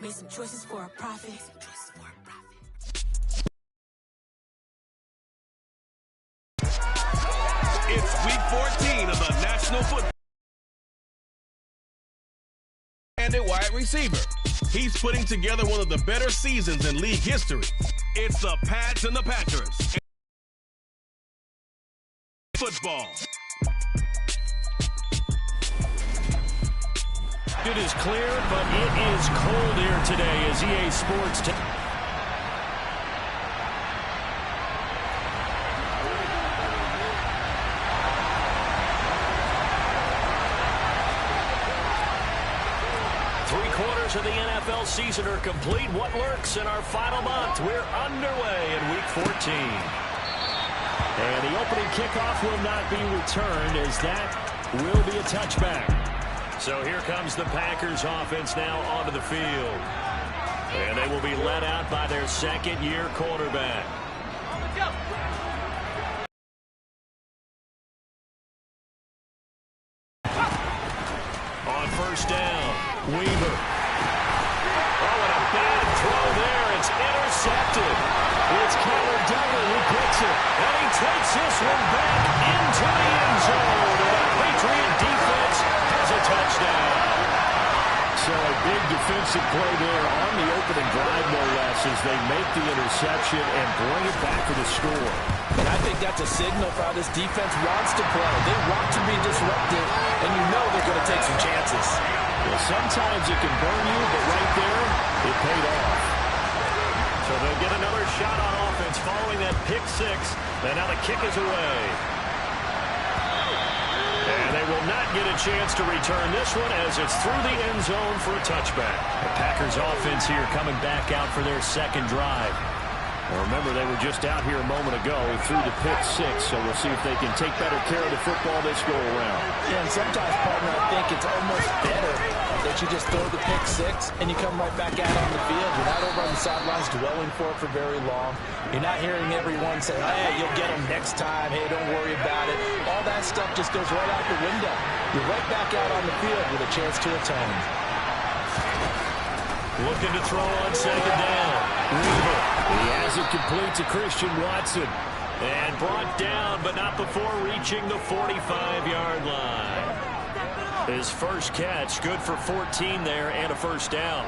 Made some choices for a profit. It's week 14 of the National Football and a wide receiver. He's putting together one of the better seasons in league history. It's the Pats and the Patriots. Football. It is clear, but it is cold here today as EA Sports. Three-quarters of the NFL season are complete. What lurks in our final month? We're underway in Week 14. And the opening kickoff will not be returned as that will be a touchback. So here comes the Packers offense now onto the field. And they will be led out by their second-year quarterback. On first down, Weaver. Oh, and a bad throw there. It's intercepted. It's Kyler Duggar who gets it. And he takes this one back into the end zone. And the Patriot defense has a touchdown. So a big defensive play there on the opening drive, no less, as they make the interception and bring it back to the score. And I think that's a signal for how this defense wants to play. They want to be disruptive, and you know they're going to take some chances. Well, sometimes it can burn you, but right there, it paid off. So they'll get another shot on offense following that pick six. And now the kick is away. And they will not get a chance to return this one as it's through the end zone for a touchback. The Packers offense here coming back out for their second drive. Well, remember, they were just out here a moment ago through the pick six, so we'll see if they can take better care of the football this go around. Yeah, and sometimes, partner, I think it's almost better that you just throw the pick six and you come right back out on the field. You're not over on the sidelines dwelling for it for very long. You're not hearing everyone say, hey, you'll get them next time. Hey, don't worry about it. All that stuff just goes right out the window. You're right back out on the field with a chance to atone. Looking to throw on second down. Weaver. He has it complete to Christian Watson. And brought down, but not before reaching the 45-yard line. His first catch, good for 14 there and a first down.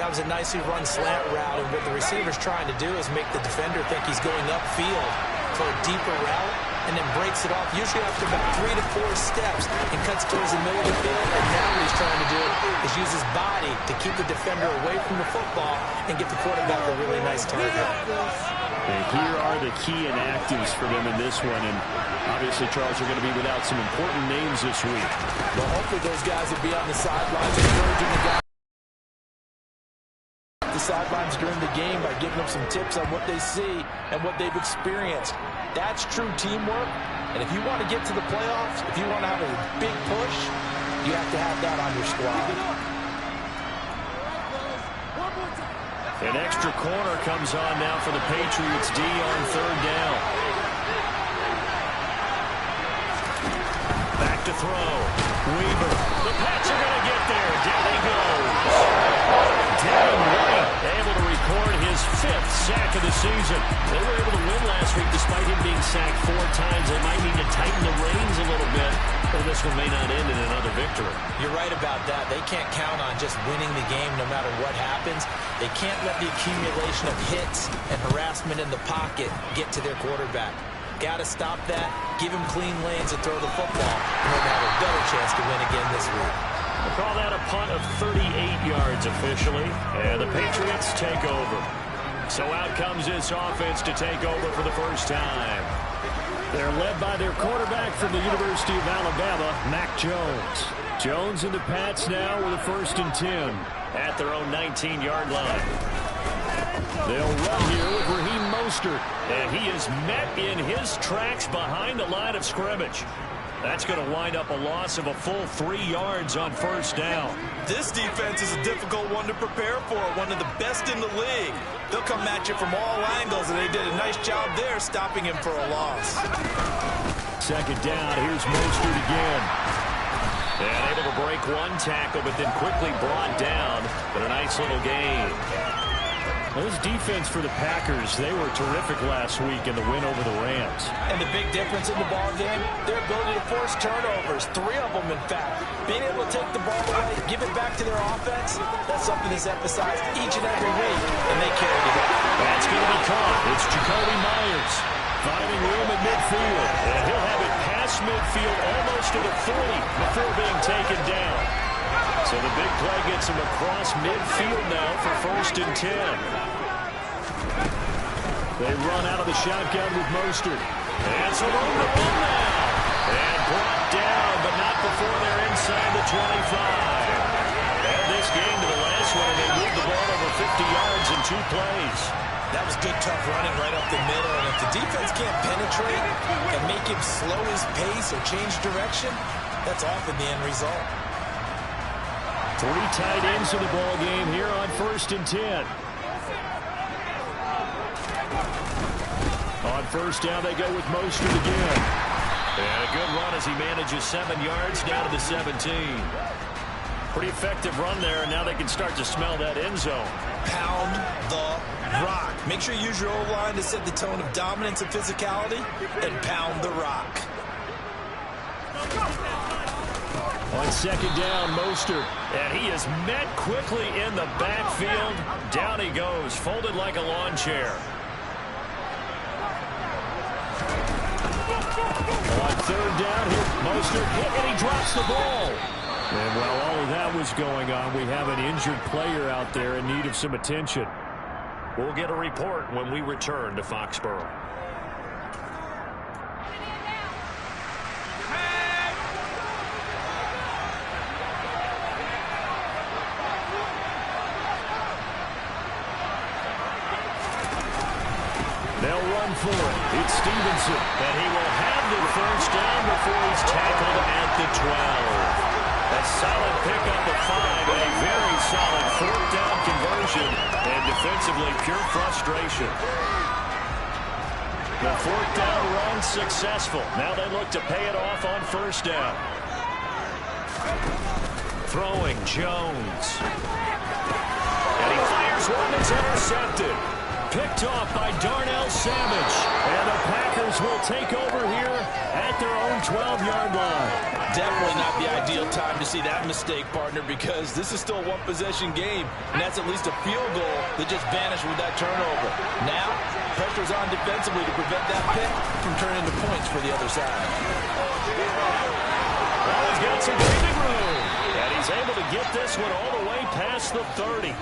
That was a nicely run slant route, and what the receiver's trying to do is make the defender think he's going upfield for a deeper route, and then breaks it off, usually after about 3 to 4 steps, and cuts towards the middle of the field. And now what he's trying to do is use his body to keep the defender away from the football and get the quarterback a really nice target. And here are the key inactives for them in this one, and obviously, Charles, are going to be without some important names this week. Well, hopefully those guys will be on the sidelines encouraging the guys sidelines during the game by giving them some tips on what they see and what they've experienced. That's true teamwork, and if you want to get to the playoffs, if you want to have a big push, you have to have that on your squad. An extra corner comes on now for the Patriots D on third down. Back to throw. Weaver. The Pats are going to get there. Down he goes. Devin White able to record his 5th sack of the season. They were able to win last week despite him being sacked 4 times. They might need to tighten the reins a little bit, or this one may not end in another victory. You're right about that. They can't count on just winning the game no matter what happens. They can't let the accumulation of hits and harassment in the pocket get to their quarterback. Got to stop that, give him clean lanes and throw the football, and they'll have a better chance to win again this week. We'll call that a punt of 38 yards officially, and the Patriots take over. So out comes this offense to take over for the first time. They're led by their quarterback from the University of Alabama, Mac Jones. Jones and the Pats now with a 1st and 10 at their own 19-yard line. They'll run here with Raheem Mostert, and he is met in his tracks behind the line of scrimmage. That's going to wind up a loss of a full 3 yards on first down. This defense is a difficult one to prepare for, one of the best in the league. They'll come at you from all angles, and they did a nice job there stopping him for a loss. Second down, here's Mostert again. And able to break one tackle, but then quickly brought down. But a nice nice little gain. This defense for the Packers, they were terrific last week in the win over the Rams. And the big difference in the ball game, their ability to force turnovers, 3 of them in fact. Being able to take the ball away, give it back to their offense, that's something that's emphasized each and every week, and they carried it out. That's going to be caught. It's Jacoby Myers finding room at midfield, and he'll have it past midfield almost to the 40 before being taken down. So the big play gets him across midfield now for 1st and 10. They run out of the shotgun with Mostert. And some room to run now. And brought down, but not before they're inside the 25. And this game to the last one, and they moved the ball over 50 yards in 2 plays. That was good, tough running right up the middle. And if the defense can't penetrate and make him slow his pace or change direction, that's often the end result. 3 tight ends in the ball game here on 1st and 10. On 1st down, they go with Mostert again. And a good run as he manages 7 yards down to the 17. Pretty effective run there, and now they can start to smell that end zone. Pound the rock. Make sure you use your O-line to set the tone of dominance and physicality, and pound the rock. On 2nd down, Mostert. And he is met quickly in the backfield. Down he goes, folded like a lawn chair. On 3rd down, Mostert hit, and he drops the ball. And while all of that was going on, we have an injured player out there in need of some attention. We'll get a report when we return to Foxborough. They'll run for it. It's Stevenson, and he will have the 1st down before he's tackled at the 12. A solid pickup of 5 and a very solid 4th down conversion, and defensively pure frustration. The 4th down run successful. Now they look to pay it off on 1st down. Throwing Jones. And he fires one that's intercepted. Picked off by Darnell Savage. And the Packers will take over here at their own 12-yard line. Definitely not the ideal time to see that mistake, partner, because this is still a one-possession game, and that's at least a field goal that just vanished with that turnover. Now, pressure's on defensively to prevent that pick from turning into points for the other side. Well, he's got some breathing room, and he's able to get this one all the way past the 30.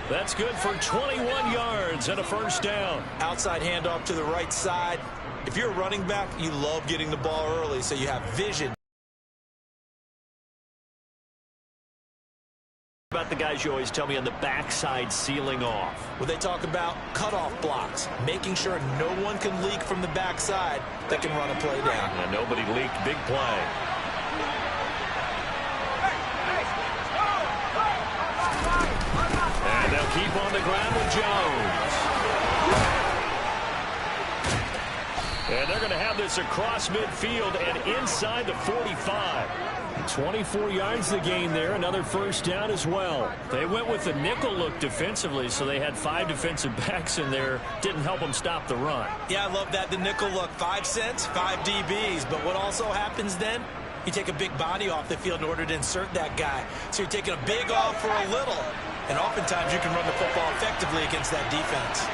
That's good for 21 yards and a 1st down. Outside handoff to the right side. If you're a running back, you love getting the ball early so you have vision. About the guys you always tell me on the backside sealing off. Well, they talk about cutoff blocks, making sure no one can leak from the backside that can run a play down. And nobody leaked. Big play. And they'll keep on the ground with Jones. And they're going to have this across midfield and inside the 45. 24 yards the gain there. Another 1st down as well. They went with the nickel look defensively, so they had 5 defensive backs in there. Didn't help them stop the run. Yeah, I love that, the nickel look. 5 cents, 5 DBs. But what also happens then? You take a big body off the field in order to insert that guy. So you're taking a big off for a little. And oftentimes you can run the football effectively against that defense.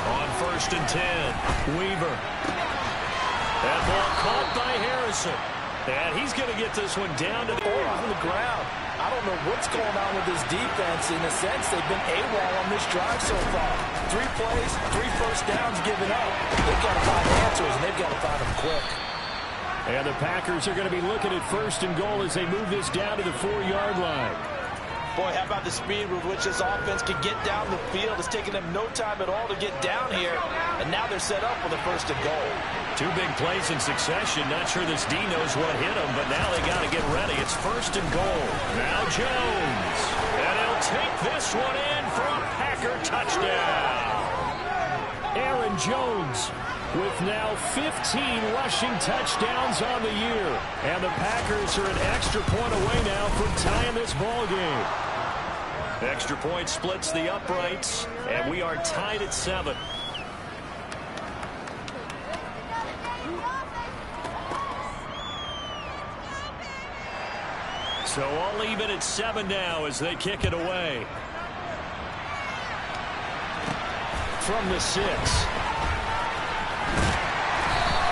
On 1st and 10, Weaver. That ball caught by Harrison. And he's going to get this one down to the on the ground. I don't know what's going on with this defense. In a sense, they've been AWOL on this drive so far. 3 plays, 3 1st downs given up. They've got to find answers, and they've got to find them quick. And the Packers are going to be looking at 1st and goal as they move this down to the 4-yard line. Boy, how about the speed with which this offense can get down the field? It's taken them no time at all to get down here, and now they're set up for the 1st and goal. 2 big plays in succession. Not sure this D knows what hit him, but now they got to get ready. It's 1st and goal. Now Jones. And he'll take this one in for a Packer touchdown. Aaron Jones with now 15 rushing touchdowns on the year. And the Packers are an extra point away now from tying this ball game. Extra point splits the uprights, and we are tied at 7. So all even at 7 now as they kick it away. From the 6.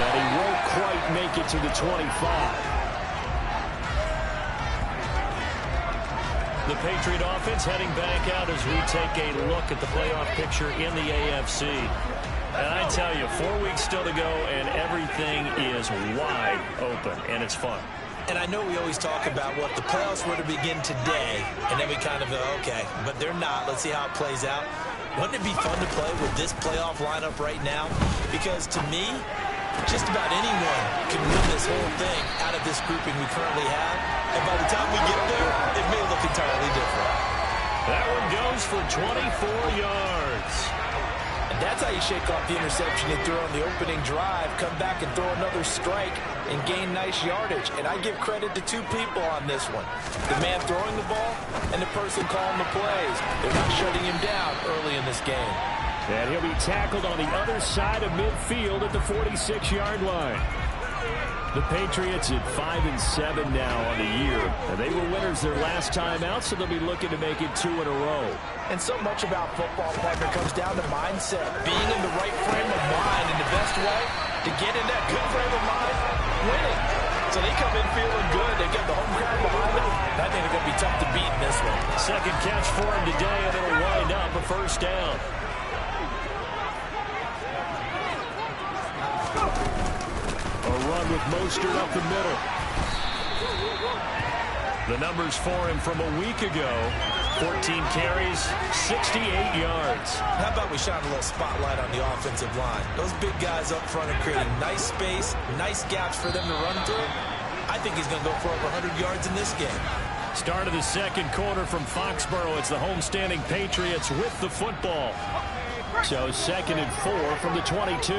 And he won't quite make it to the 25. The Patriot offense heading back out as we take a look at the playoff picture in the AFC. And I tell you, 4 weeks still to go, and everything is wide open, and it's fun. And I know we always talk about, well, if the playoffs were to begin today, and then we kind of go, okay, but they're not. Let's see how it plays out. Wouldn't it be fun to play with this playoff lineup right now? Because to me, just about anyone can win this whole thing out of this grouping we currently have. And by the time we get there, it may look entirely different. That one goes for 24 yards. And that's how you shake off the interception you threw on the opening drive, come back and throw another strike and gain nice yardage. And I give credit to two people on this one. The man throwing the ball and the person calling the plays. They're not shutting him down early in this game. And he'll be tackled on the other side of midfield at the 46-yard line. The Patriots at 5-7 now on the year. And they were winners their last time out, so they'll be looking to make it 2 in a row. And so much about football, partner, comes down to mindset. Being in the right frame of mind, and the best way to get in that good frame of mind, winning. So they come in feeling good. They get the home crowd behind them. I think they're going to be tough to beat in this one. Second catch for him today, and it'll wind up a first down. A run with Mostert up the middle. The numbers for him from a week ago: 14 carries, 68 yards. How about we shine a little spotlight on the offensive line? Those big guys up front are creating nice space, nice gaps for them to run through. I think he's going to go for over 100 yards in this game. Start of the second quarter from Foxborough. It's the homestanding Patriots with the football. So 2nd and 4 from the 22.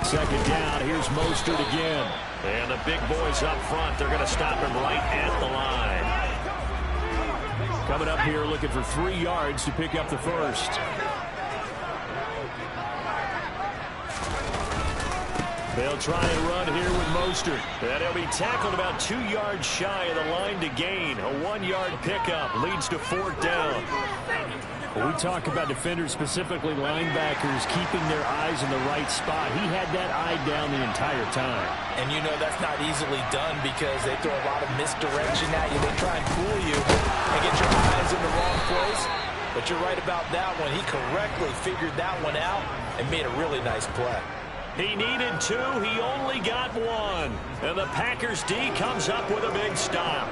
Second down, here's Mostert again. And the big boys up front, they're going to stop him right at the line. Coming up here looking for 3 yards to pick up the first. They'll try and run here with Mostert. And he'll be tackled about 2 yards shy of the line to gain. A 1-yard pickup leads to 4th down. When we talk about defenders, specifically linebackers, keeping their eyes in the right spot, he had that eye down the entire time. And you know that's not easily done because they throw a lot of misdirection at you. They try and fool you and get your eyes in the wrong place. But you're right about that one. He correctly figured that one out and made a really nice play. He needed 2. He only got 1. And the Packers D comes up with a big stop.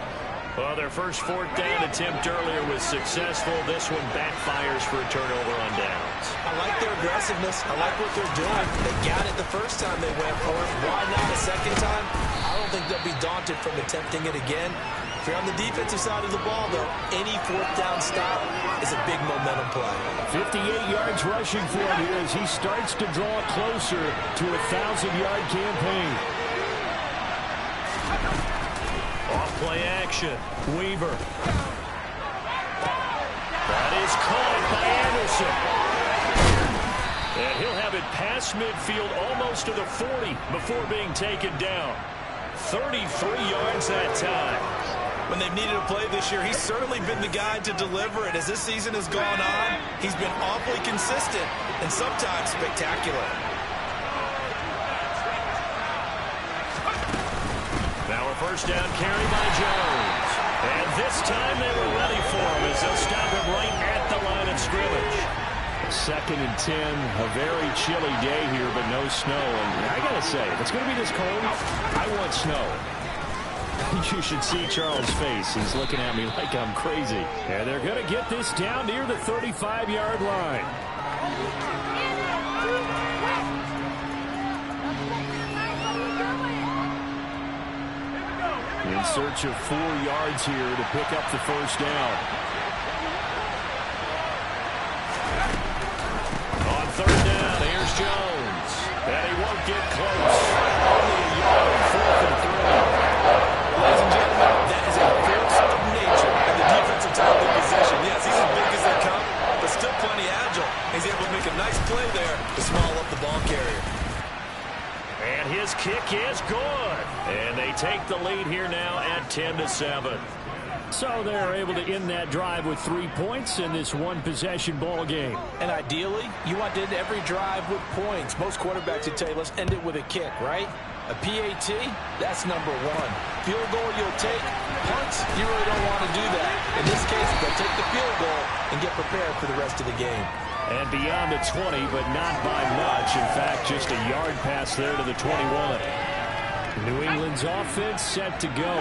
Well, their first 4th down attempt earlier was successful. This one backfires for a turnover on downs. I like their aggressiveness. I like what they're doing. They got it the first time they went for it. Why not a second time? I don't think they'll be daunted from attempting it again. If you're on the defensive side of the ball, though, any 4th down stop is a big momentum play. 58 yards rushing for him here as he starts to draw closer to a 1,000-yard campaign. Off-play action. Weaver. That is caught by Anderson. And he'll have it past midfield almost to the 40 before being taken down. 33 yards that time. When they've needed a play this year, he's certainly been the guy to deliver it. As this season has gone on, he's been awfully consistent and sometimes spectacular. Now a first down carry by Jones. And this time they were ready for him as they'll stop him right at the line of scrimmage. 2nd and 10, a very chilly day here, but no snow. And I got to say, if it's going to be this cold, I want snow. You should see Charles' face. He's looking at me like I'm crazy. And they're going to get this down near the 35-yard line. In search of 4 yards here to pick up the first down. close. Only a yard, 4th and 3. Ladies and gentlemen, that is a force of nature, and the defensive time of the possession. Yes, he's as big as they come, but still plenty agile. He's able to make a nice play there to small up the ball carrier. And his kick is good. And they take the lead here now at 10-7. So they're able to end that drive with 3 points in this one-possession ball game. And ideally, you want to end every drive with points. Most quarterbacks would tell you, let's end it with a kick, right? A PAT, that's number 1. Field goal you'll take. Punts, you really don't want to do that. In this case, they'll take the field goal and get prepared for the rest of the game. And beyond the 20, but not by much. In fact, just a yard pass there to the 21. New England's offense set to go.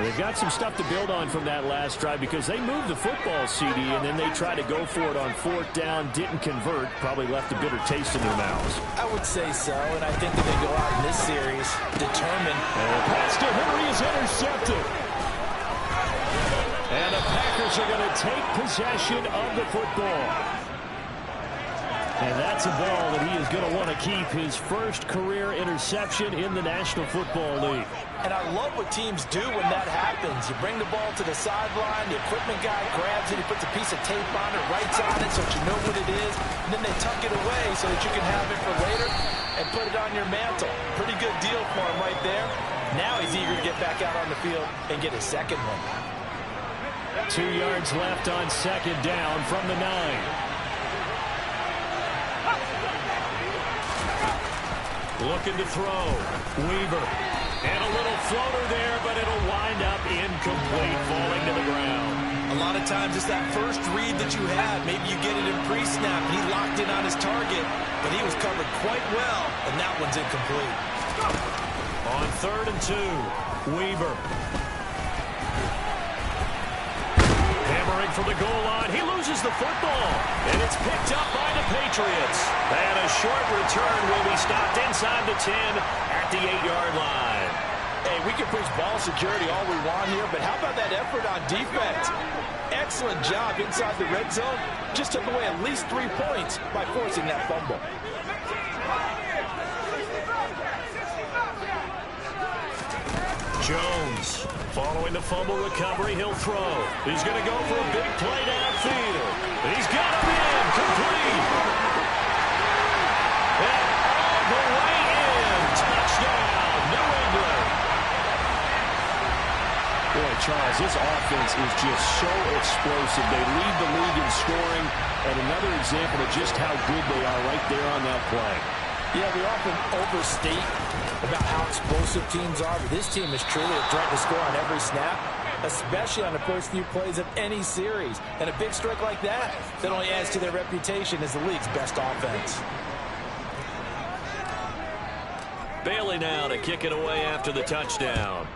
They've got some stuff to build on from that last drive because they moved the football, CD, and then they tried to go for it on 4th down, didn't convert, probably left a bitter taste in their mouths. I would say so, and I think that they go out in this series determined. And the pass to Henry is intercepted. And the Packers are going to take possession of the football. And that's a ball that he is going to want to keep, his first career interception in the National Football League. And I love what teams do when that happens. You bring the ball to the sideline, the equipment guy grabs it, he puts a piece of tape on it, writes on it so that you know what it is, and then they tuck it away so that you can have it for later and put it on your mantle. Pretty good deal for him right there. Now he's eager to get back out on the field and get his second one. 2 yards left on 2nd down from the 9. Looking to throw. Weaver. And a little floater there, but it'll wind up incomplete, falling to the ground. A lot of times it's that first read that you had. Maybe you get it in pre-snap, and he locked in on his target, but he was covered quite well, and that one's incomplete. On 3rd and 2, Weaver. Hammering for the goal line. He loses the football, and it's picked up by the Patriots. And a short return will be stopped inside the 10 at the 8-yard line. Hey, we can preach ball security all we want here, but how about that effort on defense? Excellent job inside the red zone. Just took away at least 3 points by forcing that fumble. Jones, following the fumble recovery, he'll throw. He's going to go for a big play downfield. He's got him in, complete. And all the way in, touchdown, New England. Boy, Charles, this offense is just so explosive. They lead the league in scoring, and another example of just how good they are right there on that play. Yeah, we often overstate about how explosive teams are, but this team is truly a threat to score on every snap, especially on the first few plays of any series. And a big strike like that only adds to their reputation as the league's best offense. Bailey now to kick it away after the touchdown.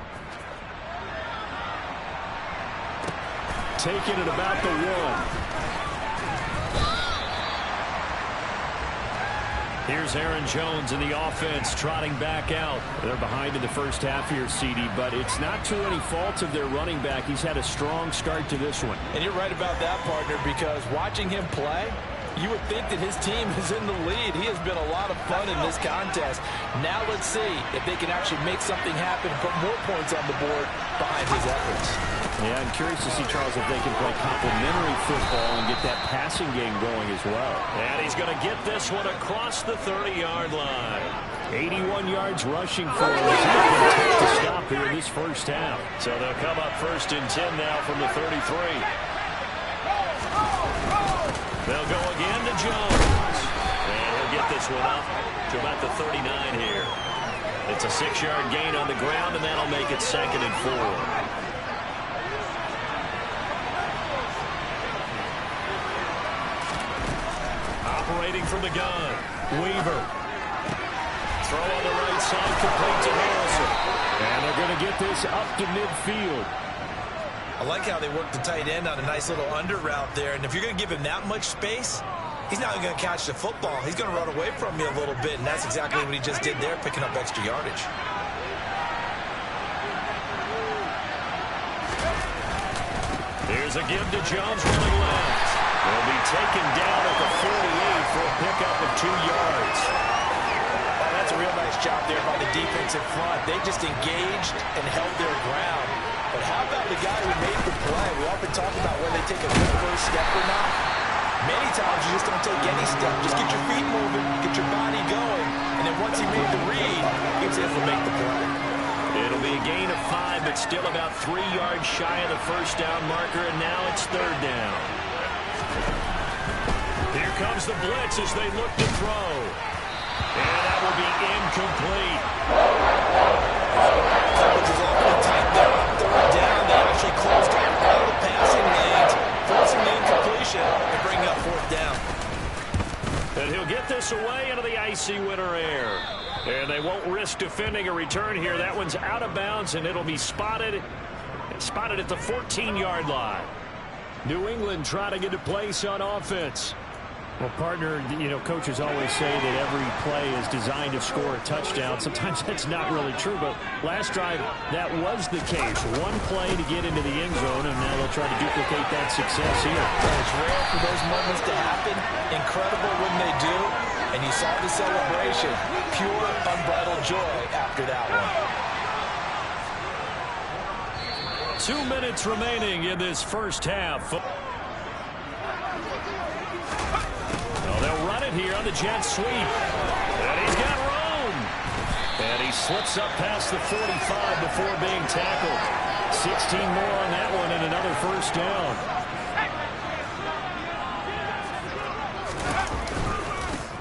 Taking it about the 1. Here's Aaron Jones in the offense trotting back out. They're behind in the first half here, CD, but it's not to any fault of their running back. He's had a strong start to this one. And you're right about that, partner, because watching him play, you would think that his team is in the lead. He has been a lot of fun in this contest. Now let's see if they can actually make something happen and put more points on the board behind his efforts. Yeah, I'm curious to see, Charles, if they can play complementary football and get that passing game going as well. And he's going to get this one across the 30-yard line. 81 yards rushing for him. He's going to take the stop here in this first half. So they'll come up 1st and 10 now from the 33. They'll go again to Jones. And he'll get this one up to about the 39 here. It's a 6-yard gain on the ground, and that'll make it 2nd and 4. Operating from the gun, Weaver. Throw on the right side, complete to Harrison. And they're going to get this up to midfield. I like how they work the tight end on a nice little under route there. And if you're going to give him that much space, he's not going to catch the football. He's going to run away from you a little bit, and that's exactly what he just did there, picking up extra yardage. Here's a give to Jones running left. Will be taken down at the 48 for a pickup of 2 yards. Oh, that That's a real nice job there by the defensive front. They just engaged and held their ground. But how about the guy who made the play? We often talk about whether they take a good first step or not. Many times you just don't take any step. Just get your feet moving, get your body going, and then once he made the read, he was able to make the play. It'll be a gain of 5, but still about 3 yards shy of the first down marker, and now it's third down. Here comes the blitz as they look to throw. And that will be incomplete. Coverage is awfully tight there on third down. They actually closed out all the passing lanes, forcing the incompletion and bringing up fourth down. And he'll get this away into the icy winter air. And they won't risk defending a return here. That one's out of bounds, and it'll be spotted at the 14-yard line. New England trying to get a place on offense. Well, partner, coaches always say that every play is designed to score a touchdown. Sometimes that's not really true, but last drive, that was the case. One play to get into the end zone, and now they'll try to duplicate that success here. It's rare for those moments to happen. Incredible when they do. And you saw the celebration. Pure, unbridled joy after that one. 2 minutes remaining in this first half. Well, they'll run it here on the jet sweep. And he's got room. And he slips up past the 45 before being tackled. 16 more on that one and another first down.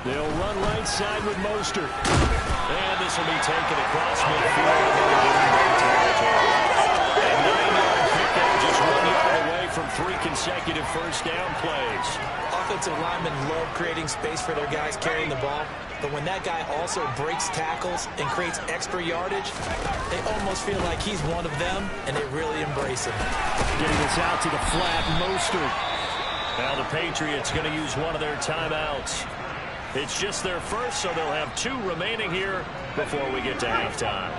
They'll run right side with Mostert. And this will be taken across midfield. And 9-yard pickup, just 1 yard away from 3 consecutive first down plays. Offensive linemen love creating space for their guys carrying the ball. But when that guy also breaks tackles and creates extra yardage, they almost feel like he's one of them, and they really embrace him. Getting this out to the flat, Mostert. Now the Patriots going to use one of their timeouts. It's just their first, so they'll have 2 remaining here before we get to halftime.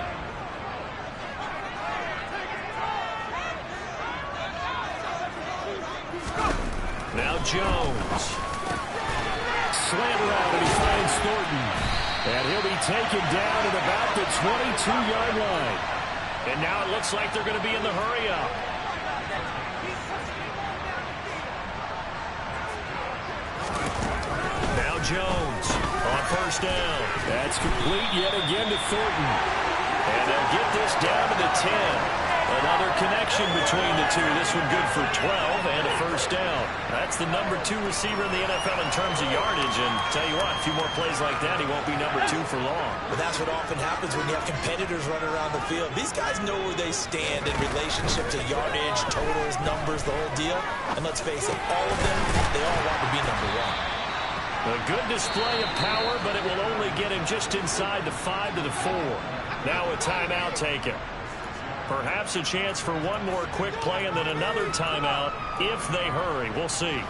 Now Jones. Slant route, and he finds Thornton. And he'll be taken down at about the 22-yard line. And now it looks like they're going to be in the hurry-up. Now Jones on first down. That's complete yet again to Thornton. And they'll get this down to the 10. Another connection between the two. This one good for 12 and a first down. That's the number 2 receiver in the NFL in terms of yardage. And tell you what, a few more plays like that, he won't be number 2 for long. But that's what often happens when you have competitors running around the field. These guys know where they stand in relationship to yardage, totals, numbers, the whole deal. And let's face it, all of them, they all want to be number 1. A good display of power, but it will only get him just inside the 5 to the 4. Now a timeout taken. Perhaps a chance for one more quick play and then another timeout if they hurry. We'll see.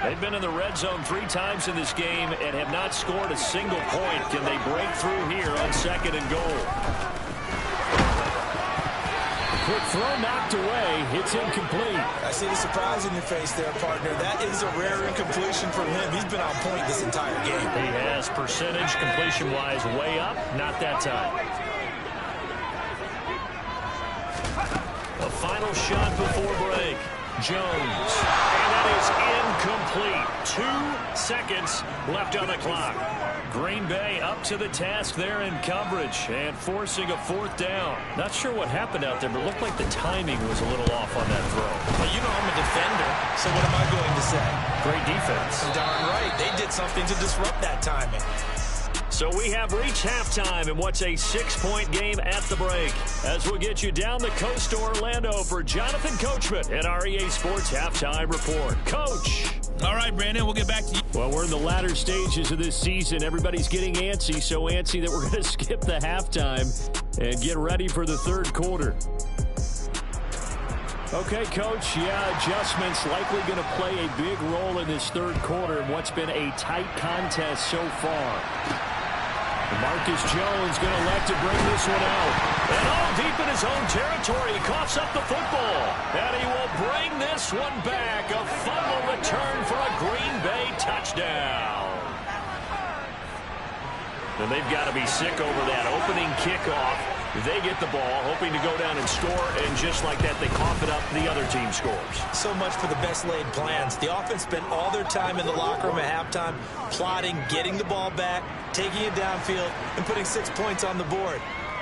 They've been in the red zone 3 times in this game and have not scored a single point. Can they break through here on 2nd and goal? Quick throw knocked away. It's incomplete. I see the surprise in your face there, partner. That is a rare incompletion from him. He's been on point this entire game. He has percentage completion-wise way up. Not that time. A final shot before break. Jones. And that is incomplete. 2 seconds left on the clock. Green Bay up to the task there in coverage and forcing a 4th down. Not sure what happened out there, but it looked like the timing was a little off on that throw. Well, you know I'm a defender, so what am I going to say? Great defense. Darn right. They did something to disrupt that timing. So we have reached halftime in what's a 6-point game at the break. As we'll get you down the coast to Orlando for Jonathan Coachman at our EA Sports Halftime Report. Coach. All right, Brandon, we'll get back to you. Well, we're in the latter stages of this season. Everybody's getting antsy, so antsy that we're going to skip the halftime and get ready for the 3rd quarter. Okay, Coach, adjustments likely going to play a big role in this 3rd quarter in what's been a tight contest so far. Marcus Jones going to elect to bring this one out. And all deep in his own territory, he coughs up the football. And he will bring this one back. A fumble return for a Green Bay touchdown. And they've got to be sick over that opening kickoff. They get the ball, hoping to go down and score, and just like that, they cough it up, the other team scores. So much for the best laid plans. The offense spent all their time in the locker room at halftime plotting, getting the ball back, taking it downfield, and putting 6 points on the board.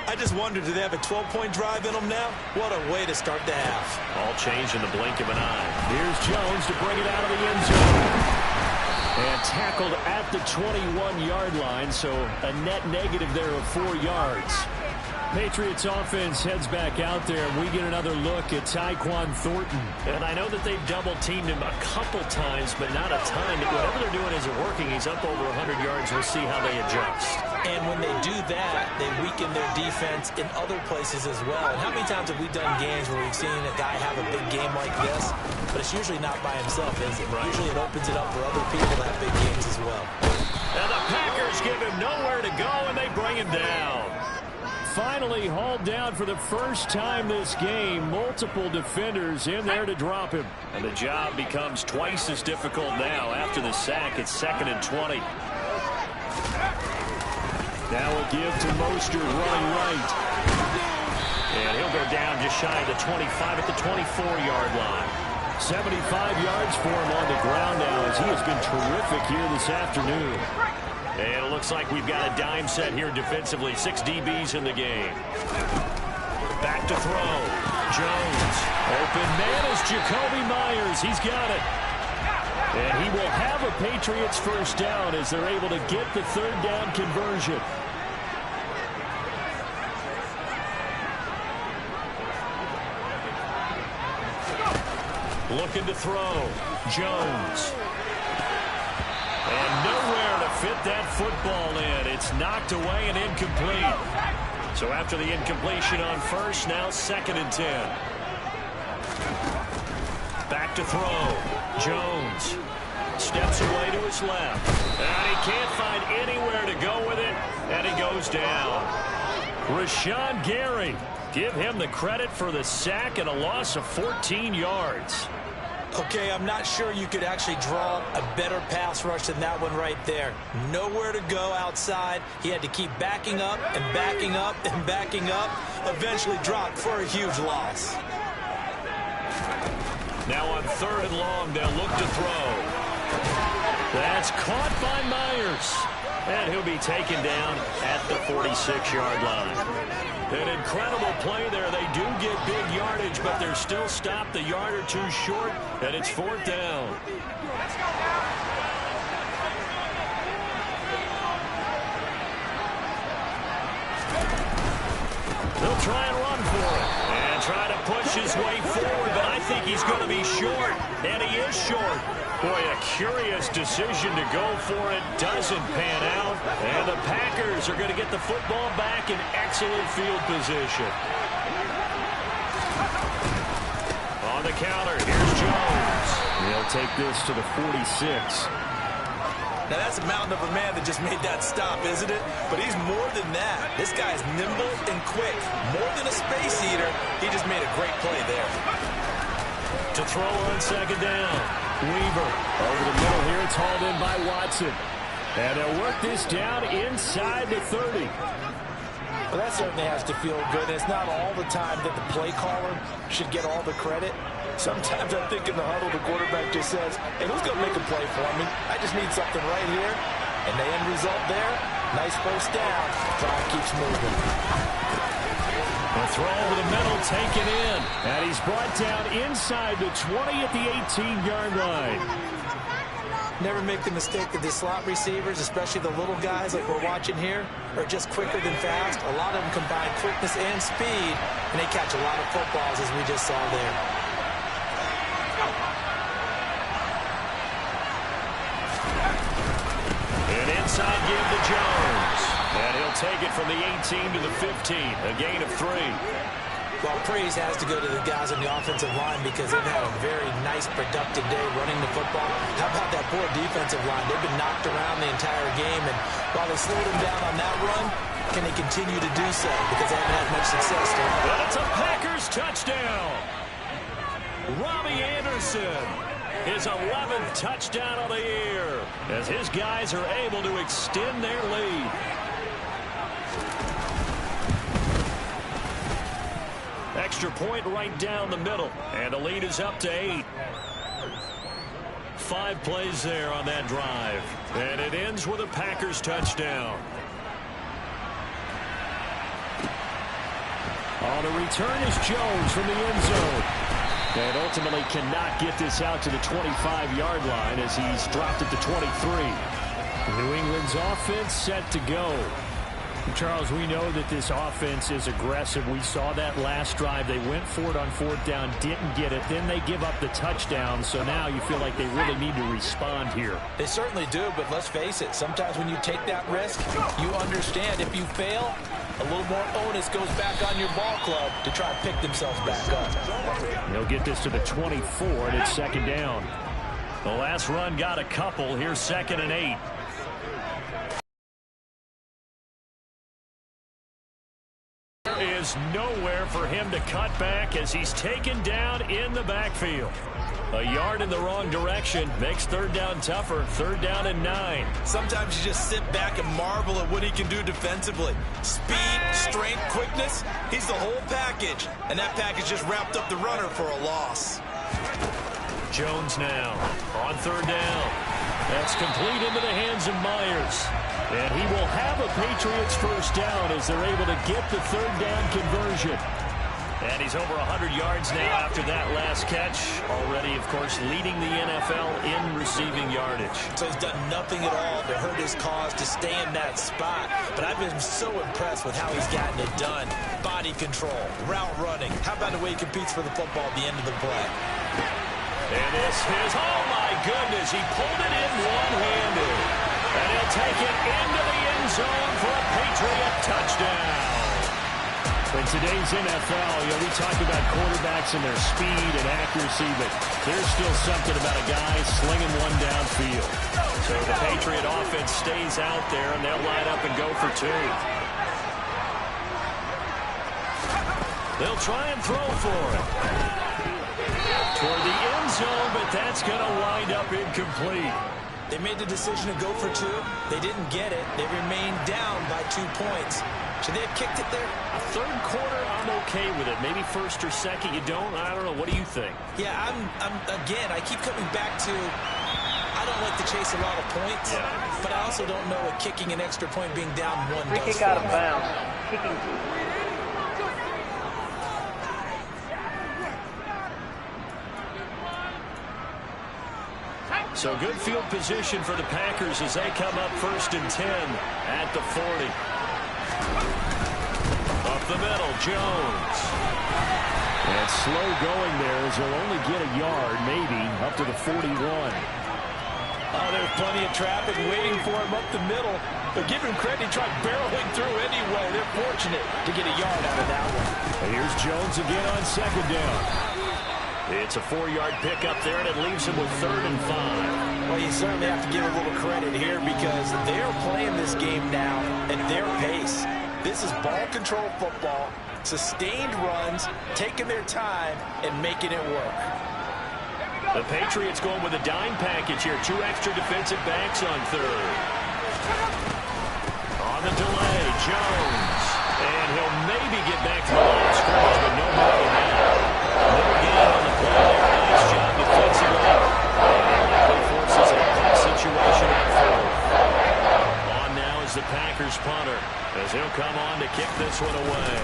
I just wonder, do they have a 12-point drive in them now? What a way to start the half. All changed in the blink of an eye. Here's Jones to bring it out of the end zone. And tackled at the 21-yard line, so a net negative there of 4 yards. Patriots offense heads back out there, and we get another look at Tyquan Thornton. And I know that they've double-teamed him a couple times, but not a ton. Whatever they're doing isn't working. He's up over 100 yards. We'll see how they adjust. And when they do that, they weaken their defense in other places as well. And how many times have we done games where we've seen a guy have a big game like this? But it's usually not by himself, is it? Right. Usually it opens it up for other people to have big games as well. And the Packers give him nowhere to go, and they bring him down. Finally hauled down for the first time this game. Multiple defenders in there to drop him. And the job becomes twice as difficult now. After the sack, it's 2nd and 20. Now a give to Mostert running right. And he'll go down just shy of the 25 at the 24-yard line. 75 yards for him on the ground now, as he has been terrific here this afternoon. And it looks like we've got a dime set here defensively. 6 DBs in the game. Back to throw. Jones. Open man is Jacoby Myers. He's got it. And he will have a Patriots first down as they're able to get the 3rd down conversion. Looking to throw. Jones. And nowhere to fit that football in. It's knocked away and incomplete. So after the incompletion on first, now 2nd and 10. Back to throw. Jones steps away to his left. And he can't find anywhere to go with it. And he goes down. Rashawn Gary. Give him the credit for the sack and a loss of 14 yards. Okay, I'm not sure you could actually draw a better pass rush than that one right there. Nowhere to go outside. He had to keep backing up and backing up and backing up. Eventually dropped for a huge loss. Now on 3rd and long, they'll look to throw. That's caught by Myers. And he'll be taken down at the 46-yard line. An incredible play there. They do get big yardage, but they're still stopped a yard or two short, and it's 4th down. They'll try and run for it and try to push his way forward, but I think he's going to be short, and he is short. Boy, a curious decision to go for it. Doesn't pan out. And the Packers are going to get the football back in excellent field position. On the counter, here's Jones. They'll take this to the 46. Now that's a mountain of a man that just made that stop, isn't it? But he's more than that. This guy's nimble and quick. More than a space eater. He just made a great play there. To throw on 2nd down. Weaver over the middle here. It's hauled in by Watson. And they'll work this down inside the 30. Well, that certainly has to feel good. And it's not all the time that the play caller should get all the credit. Sometimes I think in the huddle, the quarterback just says, hey, who's going to make a play for me? I just need something right here. And the end result there, nice first down. Drive keeps moving. A throw over the middle, taken in. And he's brought down inside the 20 at the 18-yard line. Never make the mistake that the slot receivers, especially the little guys like we're watching here, are just quicker than fast. A lot of them combine quickness and speed, and they catch a lot of footballs, as we just saw there. An inside give to Jones. And he'll take it from the 18 to the 15, a gain of 3. Well, praise has to go to the guys on the offensive line because they've had a very nice, productive day running the football. How about that poor defensive line? They've been knocked around the entire game, and while they slowed them down on that run, can they continue to do so? Because they haven't had much success there. But it's a Packers touchdown. Robbie Anderson. his 11th touchdown of the year, as his guys are able to extend their lead. Extra point right down the middle, and the lead is up to 8. 5 plays there on that drive, and it ends with a Packers touchdown. On the return is Jones from the end zone, and ultimately cannot get this out to the 25-yard line as he's dropped at the 23. New England's offense set to go. Charles, we know that this offense is aggressive. We saw that last drive. They went for it on 4th down, didn't get it. Then they give up the touchdown. So now you feel like they really need to respond here. They certainly do, but let's face it. Sometimes when you take that risk, you understand if you fail, a little more onus goes back on your ball club to try to pick themselves back up. They'll get this to the 24, and it's 2nd down. The last run got a couple. Here's 2nd and 8. Is nowhere for him to cut back as he's taken down in the backfield. A yard in the wrong direction makes 3rd down tougher. 3rd down and 9. Sometimes you just sit back and marvel at what he can do defensively. Speed, strength, quickness, he's the whole package. And that package just wrapped up the runner for a loss. Jones now on 3rd down. That's complete into the hands of Myers. And he will have a Patriots 1st down as they're able to get the 3rd down conversion. And he's over 100 yards now after that last catch. Already, of course, leading the NFL in receiving yardage. So he's done nothing at all to hurt his cause to stay in that spot. But I've been so impressed with how he's gotten it done. Body control, route running. How about the way he competes for the football at the end of the play? And this is, oh my goodness, he pulled it in one-handed. And he'll take it into the end zone for a Patriot touchdown. In today's NFL, we talk about quarterbacks and their speed and accuracy, but there's still something about a guy slinging one downfield. So the Patriot offense stays out there, and they'll line up and go for 2. They'll try and throw for it. Toward the end zone, but that's going to wind up incomplete. They made the decision to go for 2. They didn't get it. They remained down by 2 points. Should they have kicked it there? 3rd quarter, I'm okay with it. Maybe 1st or 2nd, you don't? I don't know. What do you think? Yeah, again, I keep coming back to I don't like to chase a lot of points, but I also don't know what kicking an extra point being down 1 does. Kick out of bounds. Kicking. So good field position for the Packers as they come up 1st and 10 at the 40. Up the middle, Jones. And slow going there as he'll only get a yard, maybe, up to the 41. Oh, there's plenty of traffic waiting for him up the middle. But give him credit, he tried barreling through anyway. They're fortunate to get a yard out of that one. And here's Jones again on 2nd down. It's a 4-yard pickup there, and it leaves him with 3rd and 5. Well, you certainly have to give a little credit here because they're playing this game now at their pace. This is ball control football, sustained runs, taking their time, and making it work. The Patriots going with a dime package here. 2 extra defensive backs on 3rd. On the delay, Jones. And he'll maybe get back to the line of scrimmage, but no more than that. No gain on the play there. Nice job defensively. And likely forces a punt situation at 4th. On now is the Packers punter, as he'll come on to kick this one away.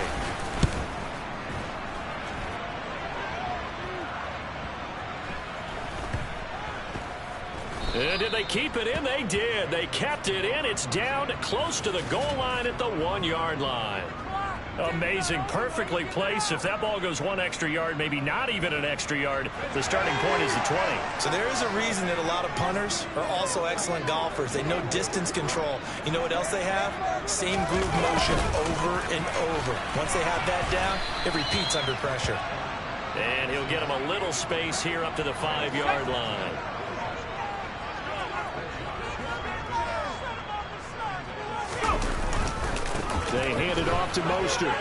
And did they keep it in? They did. They kept it in. It's down close to the goal line at the 1-yard line. Amazing. Perfectly placed. If that ball goes 1 extra yard, maybe not even an extra yard, the starting point is the 20. So there is a reason that a lot of punters are also excellent golfers. They know distance control. You know what else they have? Same groove motion over and over. Once they have that down, it repeats under pressure. And he'll get him a little space here up to the 5-yard line. They hand it off to Mostert.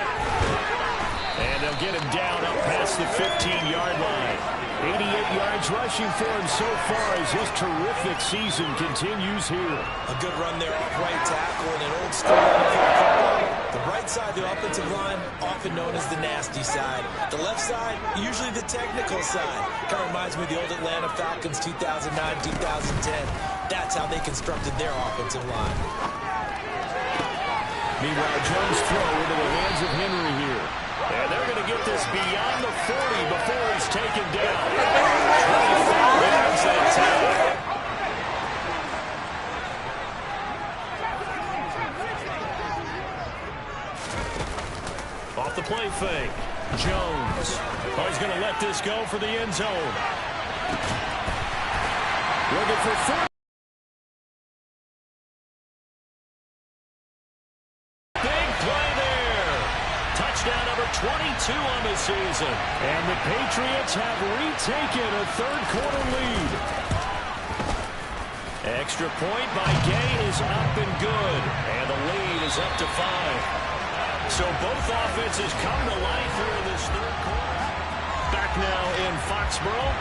And they'll get him down up past the 15-yard line. 88 yards rushing for him so far as his terrific season continues here. A good run there off right tackle and an old school NFL. The right side of the offensive line, often known as the nasty side. The left side, usually the technical side. Kind of reminds me of the old Atlanta Falcons 2009-2010. That's how they constructed their offensive line. Meanwhile, Jones' throw into the hands of Henry here. And they're going to get this beyond the 40 before he's taken down. 25 yards that time. Off the play fake. Jones. Oh, he's going to let this go for the end zone. Looking for 40. Touchdown number 22 on the season. And the Patriots have retaken a third-quarter lead. Extra point by Gay is up and good. And the lead is up to 5. So both offenses come to life here in this third quarter. Back now in Foxborough,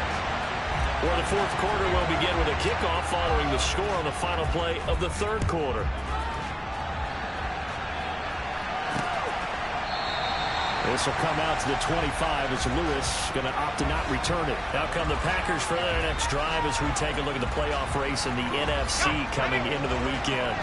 where the fourth quarter will begin with a kickoff following the score on the final play of the third quarter. This will come out to the 25 as Lewis going to opt to not return it. Now come the Packers for their next drive as we take a look at the playoff race in the NFC coming into the weekend.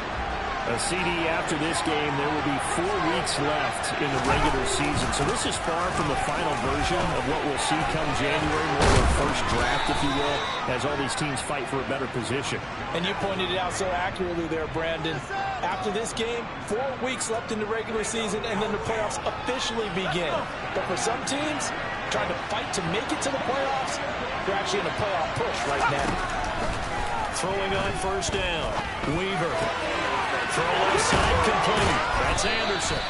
A CD after this game, there will be 4 weeks left in the regular season. So this is far from the final version of what we'll see come January, more of a first draft, if you will, as all these teams fight for a better position. And you pointed it out so accurately there, Brandon. After this game, 4 weeks left in the regular season, and then the playoffs officially begin. But for some teams, trying to fight to make it to the playoffs, they're actually in a playoff push right now. Throwing on first down. Weaver. Throw left side complete. That's Anderson.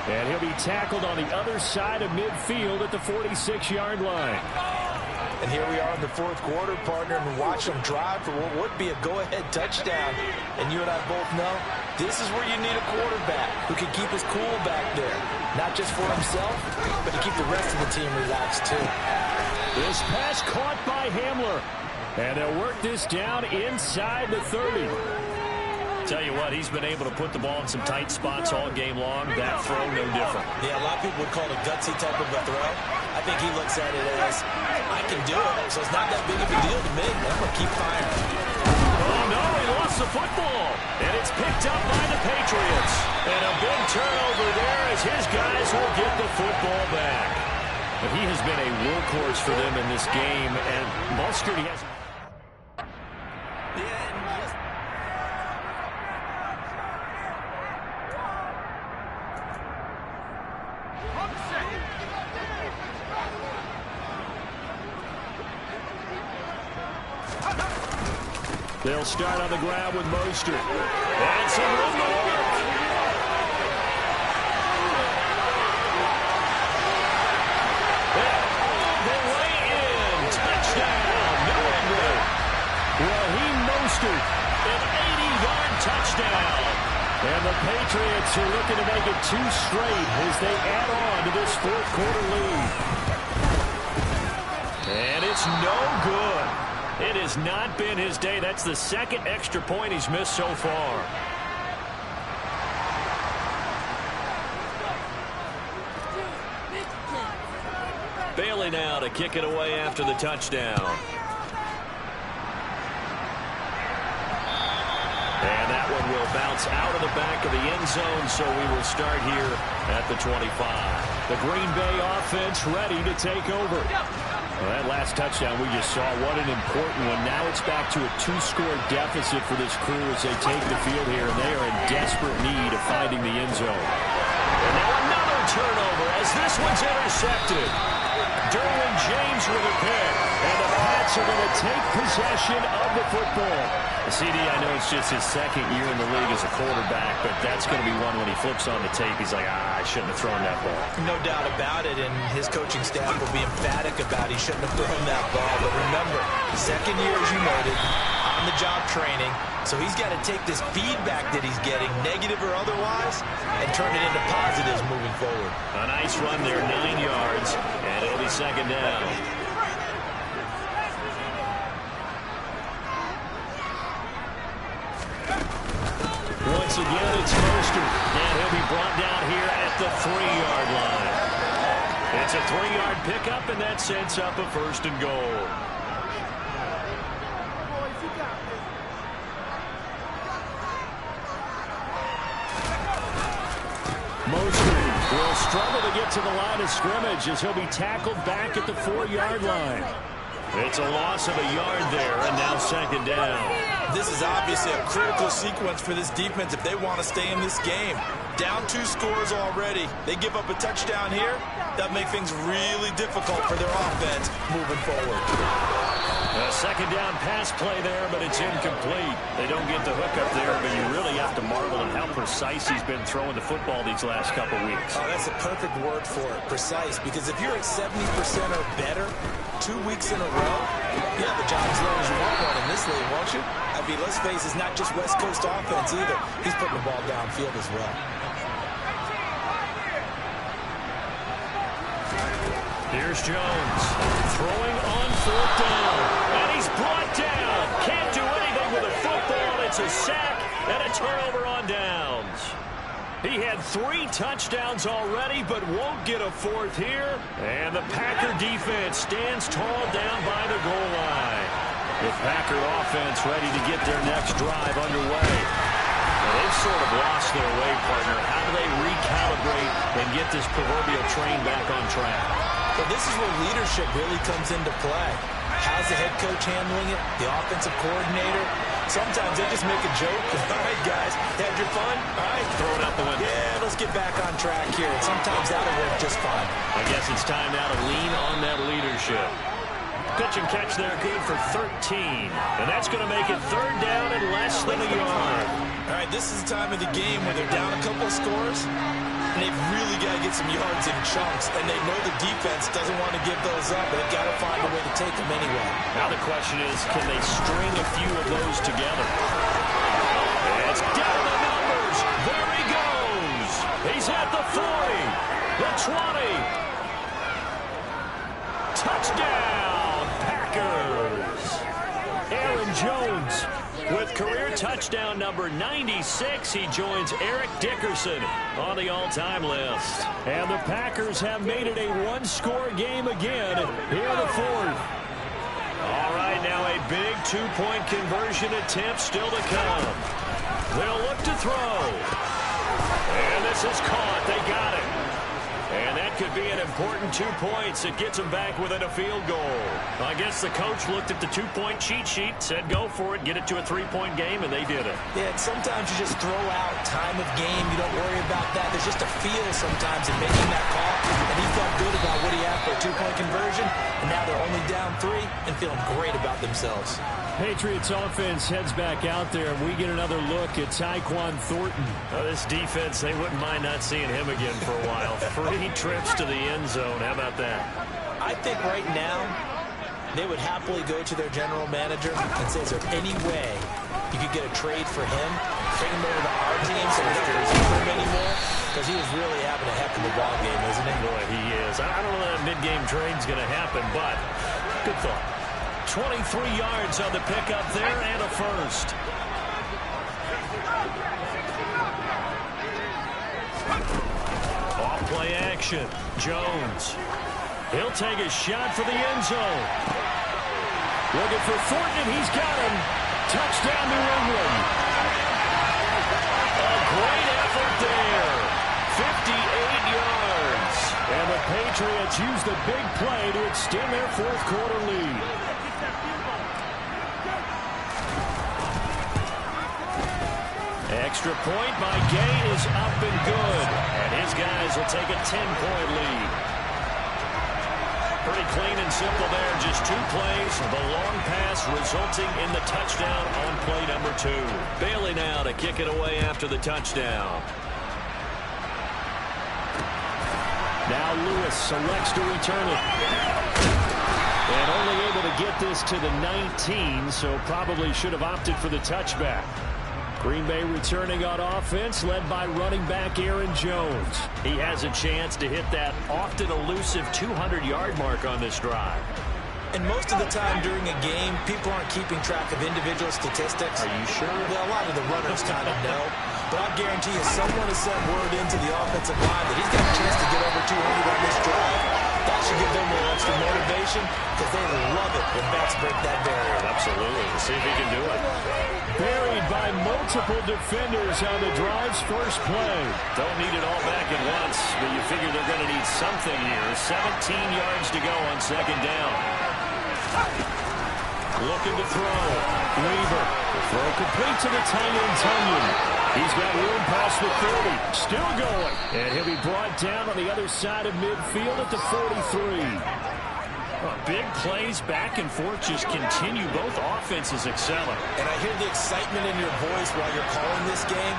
And he'll be tackled on the other side of midfield at the 46-yard line. And here we are in the fourth quarter, partner, and watch them drive for what would be a go-ahead touchdown. And you and I both know this is where you need a quarterback who can keep his cool back there. Not just for himself, but to keep the rest of the team relaxed, too. This pass caught by Hamler. And they'll work this down inside the 30. Tell you what, he's been able to put the ball in some tight spots all game long. That throw, no different. Yeah, a lot of people would call it a gutsy type of a throw. I think he looks at it as, I can do it, so it's not that big of a deal to me. I'm going to keep firing. Oh, no, he lost the football. And it's picked up by the Patriots. And a big turnover there as his guys will get the football back. But he has been a workhorse for them in this game. And Mustard, he has... They'll start on the ground with Mostert. And some room to work. The way in. Touchdown, New England. Raheem Mostert. An 80-yard touchdown. And the Patriots are looking to make it 2 straight as they add on to this fourth quarter lead. And it's no good. It has not been his day. That's the second extra point he's missed so far. Bailey now to kick it away after the touchdown. And that one will bounce out of the back of the end zone, so we will start here at the 25. The Green Bay offense ready to take over. Well, that last touchdown we just saw, what an important one. Now it's back to a 2-score deficit for this crew as they take the field here, and they are in desperate need of finding the end zone. And now another turnover as this one's intercepted. Derwin James with a pick. And the Pats are going to take possession of the football. CD, I know it's just his second year in the league as a quarterback, but that's going to be one when he flips on the tape. He's like, I shouldn't have thrown that ball. No doubt about it, and his coaching staff will be emphatic about he shouldn't have thrown that ball. But remember, second year, as you noted, on-the-job training, so he's got to take this feedback that he's getting, negative or otherwise, and turn it into positives moving forward. A nice run there, 9 yards, and it'll be second down. once again, it's Mostert. And he'll be brought down here at the 3-yard line. It's a 3-yard pickup, and that sets up a 1st and goal. Mostert will struggle to get to the line of scrimmage as he'll be tackled back at the 4-yard line. It's a loss of a yard there, and now 2nd down. This is obviously a critical sequence for this defense if they want to stay in this game. Down 2 scores already. They give up a touchdown here. That make things really difficult for their offense moving forward. A 2nd down pass play there, but it's incomplete. They don't get the hook up there, but you really have to marvel at how precise he's been throwing the football these last couple weeks. Oh, that's a perfect word for it, precise, because if you're at 70% or better 2 weeks in a row, you have a job as long as you want one in this league, won't you? I mean, let's face it, it's not just West Coast offense either. He's putting the ball downfield as well. Here's Jones throwing on 4th down, and he's brought down. Can't do anything with a football. It's a sack and a turnover on downs. He had 3 touchdowns already, but won't get a 4th here. And the Packer defense stands tall down by the goal line. The Packer offense ready to get their next drive underway. They've sort of lost their way, partner. How do they recalibrate and get this proverbial train back on track? Well, this is where leadership really comes into play. How's the head coach handling it? The offensive coordinator? Sometimes they just make a joke. All right, guys, had your fun? All right. Throw it out the window. Yeah, let's get back on track here. And sometimes that'll work just fine. I guess it's time now to lean on that leadership. Pitch and catch there, good for 13. And that's going to make it 3rd down and less than a yard. All right, this is the time of the game where they're down a couple of scores, and they've really got to get some yards in chunks, and they know the defense doesn't want to give those up, but they've got to find a way to take them anyway. Now the question is, can they string a few of those together? It's down the numbers. There he goes. He's at the 40, the 20. Touchdown, Packers. Aaron Jones with career touchdown number 96. He joins Eric Dickerson on the all-time list. And the Packers have made it a 1-score game again here in the 4th. All right, now a big 2-point conversion attempt still to come. They'll look to throw. And this is caught. They got it. And that could be an important 2 points. It gets them back within a field goal. I guess the coach looked at the 2-point cheat sheet, said go for it, get it to a 3-point game, and they did it. Yeah, and sometimes you just throw out time of game. You don't worry about that. There's just a feel sometimes in making that call. And he felt good about what he had for a 2-point conversion. And now they're only down 3 and feeling great about themselves. Patriots offense heads back out there, and we get another look at Tyquan Thornton. This defense, they wouldn't mind not seeing him again for a while. 3 trips to the end zone. How about that? I think right now they would happily go to their general manager and say, is there any way you could get a trade for him, bring him over to our team so we don't lose him anymore? Because he was really having a heck of a ball game, isn't he? Boy, he is. I don't know that mid-game trade's going to happen, but good thought. 23 yards on the pickup there and a 1st. Off play action. Jones. He'll take a shot for the end zone. Looking for Thornton, and he's got him. Touchdown, New England. A great effort there. 58 yards. And the Patriots use the big play to extend their 4th quarter lead. Extra point by Gay is up and good. And his guys will take a 10-point lead. Pretty clean and simple there. Just 2 plays. The long pass resulting in the touchdown on play number 2. Bailey now to kick it away after the touchdown. Now Lewis selects to return it. And only able to get this to the 19, so probably should have opted for the touchback. Green Bay returning on offense, led by running back Aaron Jones. He has a chance to hit that often elusive 200-yard mark on this drive. And most of the time during a game, people aren't keeping track of individual statistics. Are you sure? Well, a lot of the runners kind of know. But I'll guarantee you someone has sent word into the offensive line that he's got a chance to get over 200 on this drive. That should give them a little extra motivation because they love it when backs break that barrier. Absolutely. Let's see if he can do it. Buried by multiple defenders on the drive's first play. Don't need it all back at once, but you figure they're going to need something here. 17 yards to go on second down. Looking to throw. Weaver. The throw complete to the tight end, Tunyon. He's got room past the 30. Still going. And he'll be brought down on the other side of midfield at the 43. Big plays back and forth just continue. Both offenses excelling. And I hear the excitement in your voice while you're calling this game.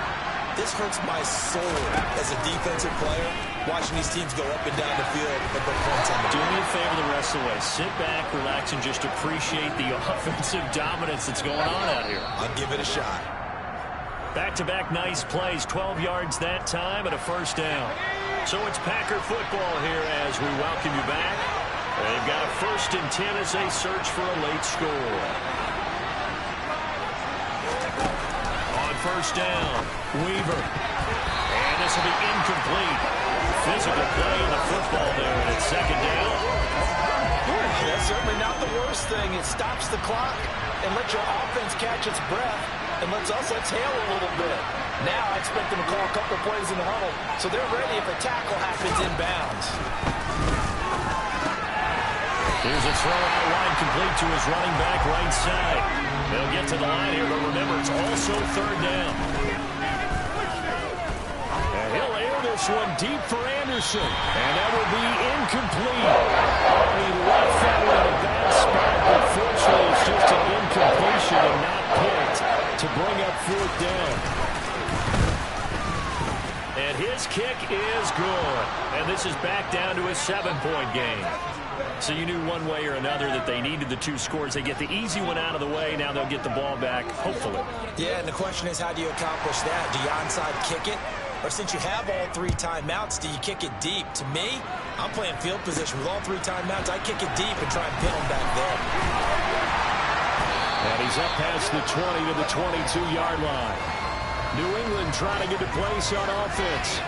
This hurts my soul as a defensive player, watching these teams go up and down the field and put points on the Do board. me a favor the rest of the way. Sit back, relax, and just appreciate the offensive dominance that's going on out here. I'll give it a shot. Back-to-back nice plays, 12 yards that time and a first down. So it's Packer football here as we welcome you back. They've got a 1st and 10 as they search for a late score. On first down, Weaver. And this will be incomplete. Physical play in the football there, and it's second down. That's certainly not the worst thing. It stops the clock and lets your offense catch its breath and lets us exhale a little bit. Now I expect them to call a couple plays in the huddle so they're ready if a tackle happens inbounds. Here's a throw out wide, complete to his running back right side. They'll get to the line here, but remember, it's also third down. And he'll air this one deep for Anderson. And that will be incomplete. He left that one in a bad spot, but fortunately it's just an incompletion and not picked to bring up fourth down. And his kick is good. And this is back down to a 7-point game. So you knew one way or another that they needed the 2 scores. They get the easy one out of the way. Now they'll get the ball back, hopefully. Yeah, and the question is, how do you accomplish that? Do you onside kick it? Or since you have all 3 timeouts, do you kick it deep? To me, I'm playing field position with all 3 timeouts. I kick it deep and try and pin them back there. And he's up past the 20 to the 22-yard line. New England trying to get a place on offense.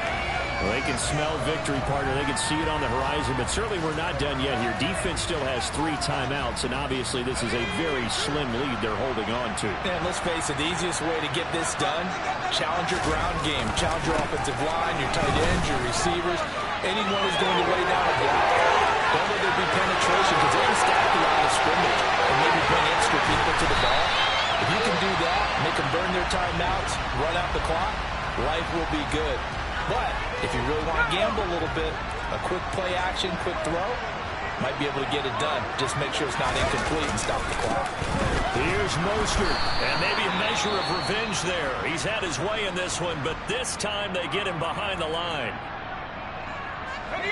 Well, they can smell victory, partner. They can see it on the horizon, but certainly we're not done yet here. Defense still has 3 timeouts, and obviously this is a very slim lead they're holding on to. And let's face it, the easiest way to get this done, challenge your ground game. Challenge your offensive line, your tight ends, your receivers. Anyone who's going to lay down a block, don't let there be penetration because they can stack the line of scrimmage and maybe bring extra people to the ball. If you can do that, make them burn their timeouts, run out the clock, life will be good. But if you really want to gamble a little bit, a quick play action, quick throw, might be able to get it done. Just make sure it's not incomplete and stop the clock. Here's Mostert, and maybe a measure of revenge there. He's had his way in this one, but this time they get him behind the line.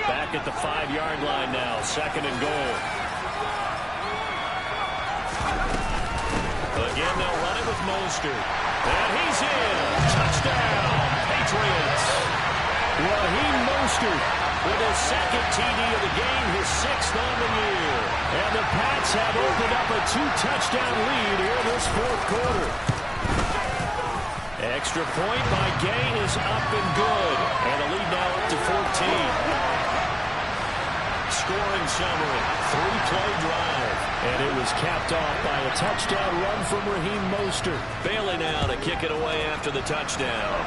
Back at the 5-yard line now, 2nd and goal. Again, they'll run it with Mostert. And he's in. Touchdown, Patriots. Raheem Mostert with his 2nd TD of the game, his 6th on the year. And the Pats have opened up a 2-touchdown lead here in this 4th quarter. Extra point by Gay is up and good. And the lead now up to 14. Scoring summary, 3-play drive. And it was capped off by a touchdown run from Raheem Mostert. Bailey now to kick it away after the touchdown.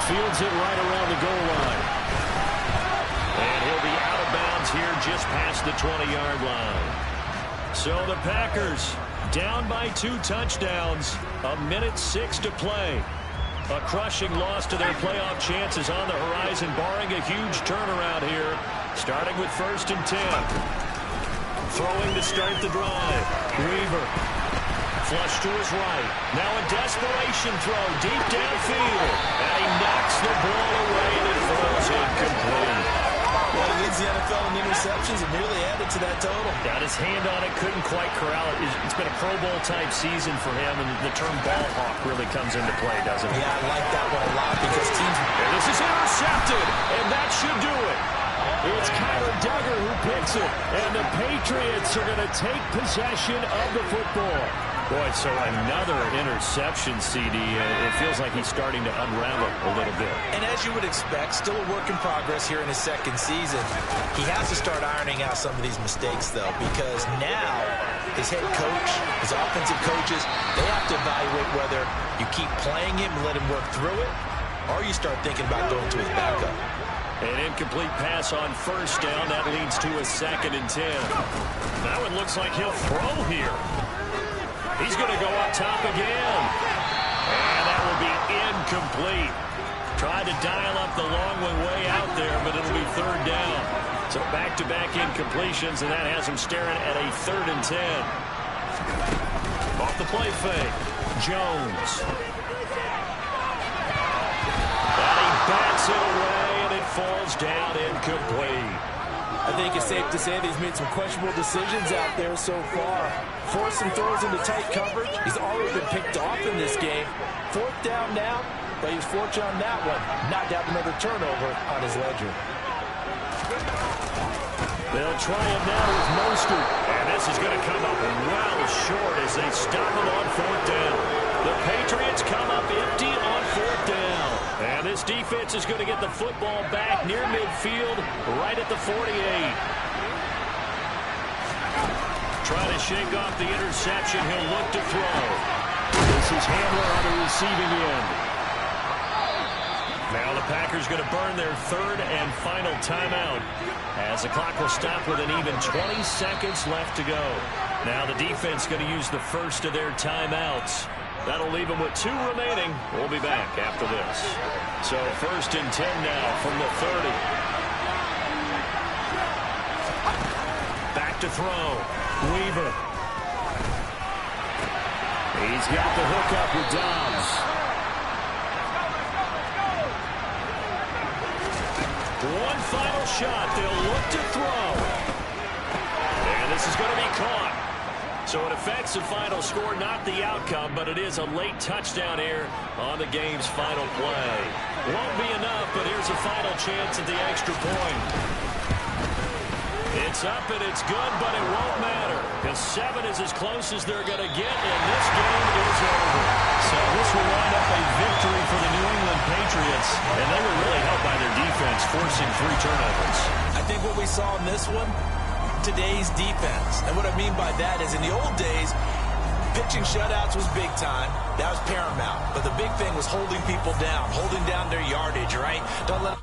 Fields it right around the goal line. And he'll be out of bounds here just past the 20-yard line. So the Packers down by 2 touchdowns. 1:06 to play. A crushing loss to their playoff chances on the horizon, barring a huge turnaround here, starting with 1st and 10. Throwing to start the drive. Weaver. Flush to his right. Now a desperation throw deep downfield. And he knocks the ball away and it falls incomplete. Well, he leads the NFL in interceptions and nearly added to that total. Got his hand on it, couldn't quite corral it. It's been a Pro Bowl-type season for him, and the term ball hawk really comes into play, doesn't it? Yeah, I like that one a lot because teams... And this is intercepted, and that should do it. It's Kyler Duggar who picks it, and the Patriots are going to take possession of the football. Boy, so another interception, CD. It feels like he's starting to unravel a little bit. And as you would expect, still a work in progress here in his second season. He has to start ironing out some of these mistakes, though, because now his head coach, his offensive coaches, they have to evaluate whether you keep playing him and let him work through it, or you start thinking about going to his backup. An incomplete pass on first down. That leads to a 2nd and 10. Now it looks like he'll throw here. He's going to go up top again. And that will be incomplete. Tried to dial up the long one way out there, but it'll be 3rd down. So back-to-back incompletions, and that has him staring at a 3rd and 10. Off the play fake. Jones. And he bats it away, and it falls down incomplete. I think it's safe to say that he's made some questionable decisions out there so far. Forced some throws into tight coverage. He's already been picked off in this game. 4th down now, but he was fortunate on that one. Not to have another turnover on his ledger. They'll try it now with Mostert. And this is going to come up well short as they stop him on 4th down. The Patriots come up empty on 4th down. And this defense is going to get the football back near midfield, right at the 48. Try to shake off the interception. He'll look to throw. This is Handler on the receiving end. Now the Packers going to burn their 3rd and final timeout, as the clock will stop with an even 20 seconds left to go. Now the defense going to use the first of their timeouts. That'll leave them with 2 remaining. We'll be back after this. So 1st and 10 now from the 30. Back to throw. Weaver. He's got the hook up with Dobbs. One final shot. They'll look to throw. And this is going to be caught. So it affects the final score, not the outcome, but it is a late touchdown here on the game's final play. Won't be enough, but here's a final chance at the extra point. It's up and it's good, but it won't matter, because 7 is as close as they're going to get, and this game is over. So this will wind up a victory for the New England Patriots, and they were really helped by their defense, forcing 3 turnovers. I think what we saw in this one, today's defense. And what I mean by that is in the old days, pitching shutouts was big time. That was paramount. But the big thing was holding people down, holding down their yardage, right? Don't let